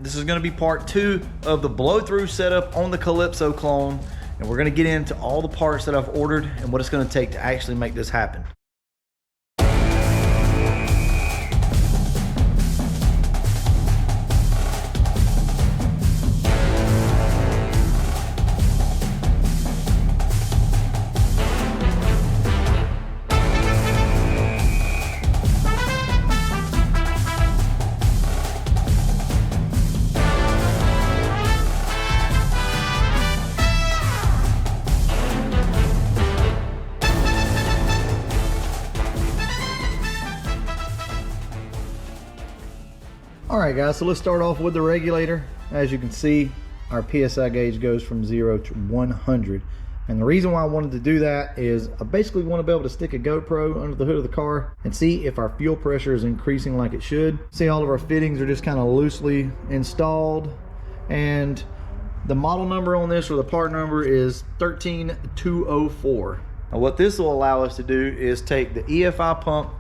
This is going to be part 2 of the blow-through setup on the Calypso clone, and we're going to get into all the parts that I've ordered and what it's going to take to actually make this happen. All right guys, so let's start off with the regulator. As you can see, our PSI gauge goes from 0 to 100. And the reason why I wanted to do that is I basically want to be able to stick a GoPro under the hood of the car and see if our fuel pressure is increasing like it should. See, all of our fittings are just kind of loosely installed. And the model number on this, or the part number, is 13204. Now what this will allow us to do is take the EFI pump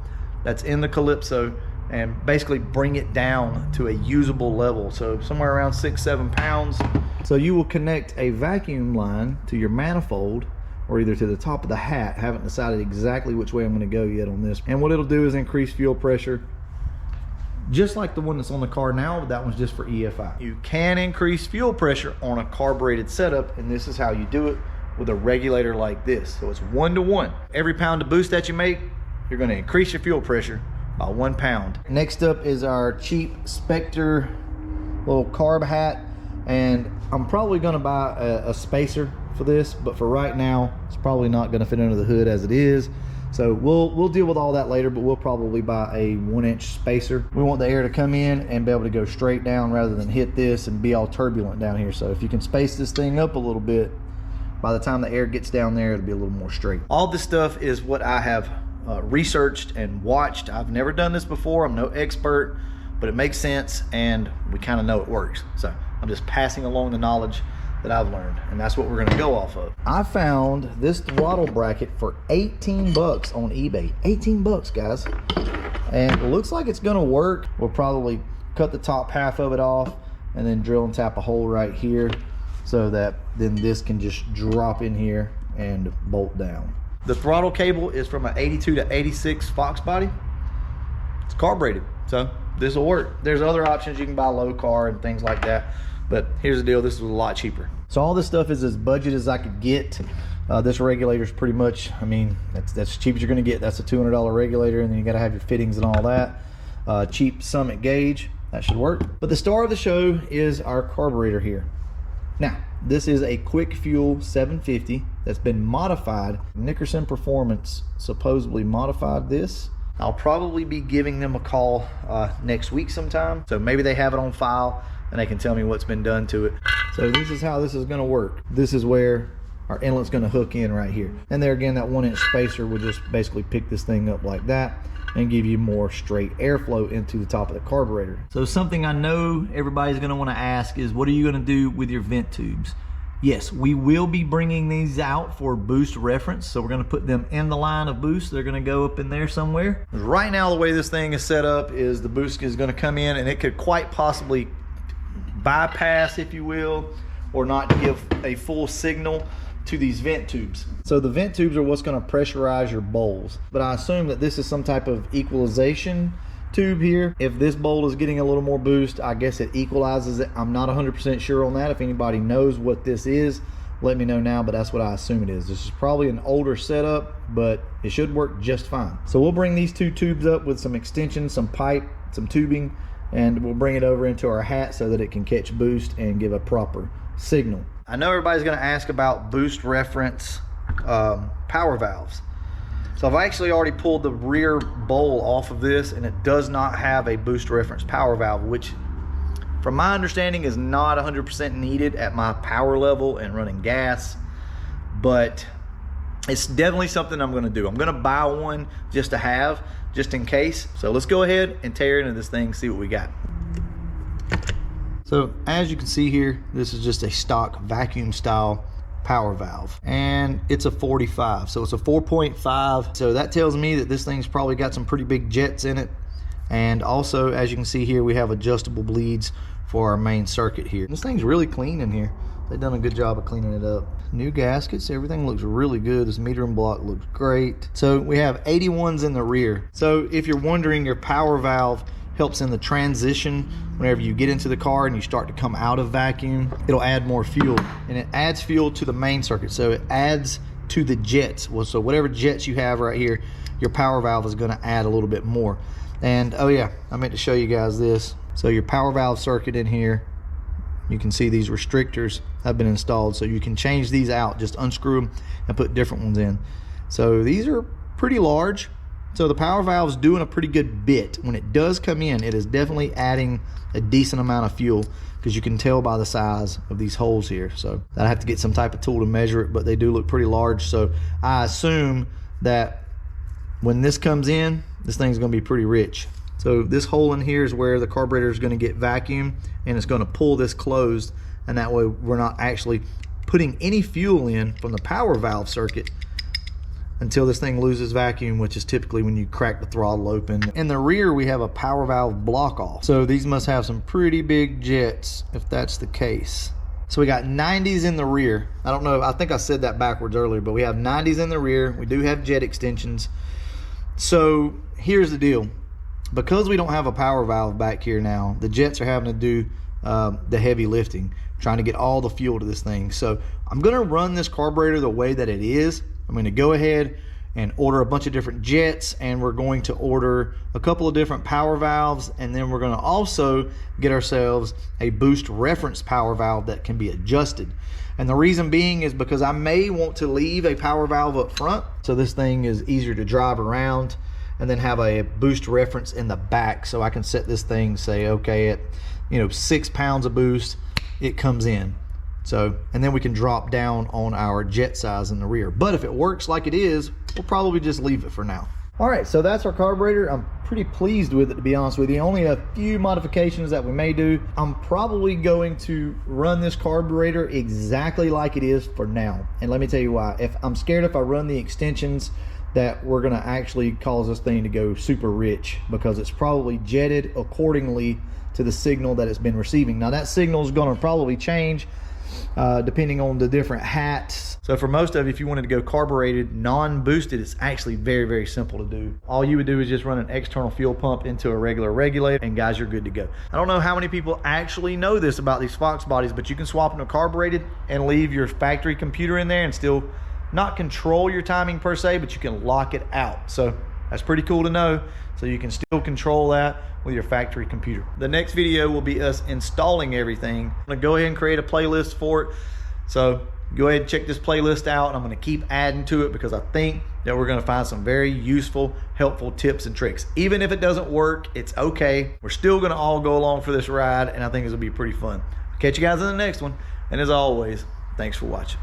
that's in the Calypso and basically bring it down to a usable level, so somewhere around 6-7 pounds. So you will connect a vacuum line to your manifold, or either to the top of the hat. Haven't decided exactly which way I'm going to go yet on this. And what it'll do is increase fuel pressure, just like the one that's on the car now, but that one's just for EFI. You can increase fuel pressure on a carbureted setup, and this is how you do it with a regulator like this. So it's 1-to-1. Every pound of boost that you make, you're going to increase your fuel pressure by 1 pound. Next up is our cheap Spectre little carb hat, and I'm probably going to buy a spacer for this, but for right now it's probably not going to fit under the hood as it is. So we'll deal with all that later, but we'll probably buy a 1-inch spacer. We want the air to come in and be able to go straight down rather than hit this and be all turbulent down here. So if you can space this thing up a little bit, by the time the air gets down there, it'll be a little more straight. All this stuff is what I have researched and watched. I've never done this before. I'm no expert, but it makes sense and we kind of know it works. So I'm just passing along the knowledge that I've learned, and that's what we're going to go off of. I found this throttle bracket for 18 bucks on eBay. 18 bucks, guys. And it looks like it's going to work. We'll probably cut the top half of it off and then drill and tap a hole right here so that then this can just drop in here and bolt down. The throttle cable is from an 82 to 86 Fox body. It's carbureted, so this will work. There's other options. You can buy low car and things like that, but here's the deal, this was a lot cheaper. So all this stuff is as budget as I could get. This regulator is pretty much, I mean, that's as cheap as you're gonna get. That's a $200 regulator, and then you gotta have your fittings and all that. Cheap Summit gauge, that should work. But the star of the show is our carburetor here. Now, this is a quick fuel 750 that's been modified. Nickerson Performance supposedly modified this. I'll probably be giving them a call next week sometime. So maybe they have it on file and they can tell me what's been done to it. So this is how this is gonna work. This is where our inlet's gonna hook in right here. And there again, that 1-inch spacer will just basically pick this thing up like that and give you more straight airflow into the top of the carburetor. So something I know everybody's gonna wanna ask is, what are you gonna do with your vent tubes? Yes, we will be bringing these out for boost reference. So we're gonna put them in the line of boost. They're gonna go up in there somewhere. Right now, the way this thing is set up is the boost is gonna come in and it could quite possibly bypass, if you will, or not give a full signal to these vent tubes. So the vent tubes are what's going to pressurize your bowls, but I assume that this is some type of equalization tube here. If this bowl is getting a little more boost, I guess it equalizes it. I'm not 100% sure on that. If anybody knows what this is, let me know now, but that's what I assume it is. This is probably an older setup, but it should work just fine. So we'll bring these two tubes up with some extensions, some pipe, some tubing, and we'll bring it over into our hat so that it can catch boost and give a proper signal. I know everybody's going to ask about boost reference power valves. So I've actually already pulled the rear bowl off of this, and it does not have a boost reference power valve, which from my understanding is not 100% needed at my power level and running gas, but it's definitely something I'm going to do. I'm going to buy one just to have, just in case. So let's go ahead and tear into this thing, see what we got. So as you can see here, this is just a stock vacuum style power valve, and it's a 45, so it's a 4.5. So that tells me that this thing's probably got some pretty big jets in it. And also, as you can see here, we have adjustable bleeds for our main circuit here. This thing's really clean in here. They've done a good job of cleaning it up. New gaskets, everything looks really good. This metering block looks great. So we have 81s in the rear. So if you're wondering, your power valve helps in the transition. Whenever you get into the car and you start to come out of vacuum, it'll add more fuel, and it adds fuel to the main circuit. So it adds to the jets. Well, so whatever jets you have right here, your power valve is going to add a little bit more. And oh yeah, I meant to show you guys this. So your power valve circuit in here, you can see these restrictors have been installed, so you can change these out, just unscrew them and put different ones in. So these are pretty large. So the power valve is doing a pretty good bit. When it does come in, it is definitely adding a decent amount of fuel, because you can tell by the size of these holes here. So I have to get some type of tool to measure it, but they do look pretty large. So I assume that when this comes in, this thing's gonna be pretty rich. So this hole in here is where the carburetor is gonna get vacuum, and it's gonna pull this closed, and that way we're not actually putting any fuel in from the power valve circuit until this thing loses vacuum, which is typically when you crack the throttle open. In the rear, we have a power valve block off. So these must have some pretty big jets if that's the case. So we got 90s in the rear. I don't know, I think I said that backwards earlier, but we have 90s in the rear. We do have jet extensions. So here's the deal. Because we don't have a power valve back here now, the jets are having to do the heavy lifting, trying to get all the fuel to this thing. So I'm gonna run this carburetor the way that it is. I'm going to go ahead and order a bunch of different jets, and we're going to order a couple of different power valves, and then we're going to also get ourselves a boost reference power valve that can be adjusted. And the reason being is because I may want to leave a power valve up front, so this thing is easier to drive around, and then have a boost reference in the back, so I can set this thing, say, okay, at 6 pounds of boost, it comes in. So, and then we can drop down on our jet size in the rear. But if it works like it is, we'll probably just leave it for now. All right, so that's our carburetor. I'm pretty pleased with it, to be honest with you. Only a few modifications that we may do. I'm probably going to run this carburetor exactly like it is for now. And let me tell you why. I'm scared if I run the extensions that we're gonna actually cause this thing to go super rich, because it's probably jetted accordingly to the signal that it's been receiving. Now that signal is gonna probably change depending on the different hats. So for most of you, if you wanted to go carbureted, non-boosted, it's actually very, very simple to do. All you would do is just run an external fuel pump into a regular regulator, and guys, you're good to go. I don't know how many people actually know this about these Fox bodies, but you can swap them to carbureted and leave your factory computer in there and still not control your timing per se, but you can lock it out. So that's pretty cool to know. So you can still control that with your factory computer. The next video will be us installing everything. I'm gonna go ahead and create a playlist for it. So go ahead and check this playlist out. I'm gonna keep adding to it, because I think that we're gonna find some very useful, helpful tips and tricks. Even if it doesn't work, it's okay. We're still gonna all go along for this ride, and I think this will be pretty fun. Catch you guys in the next one. And as always, thanks for watching.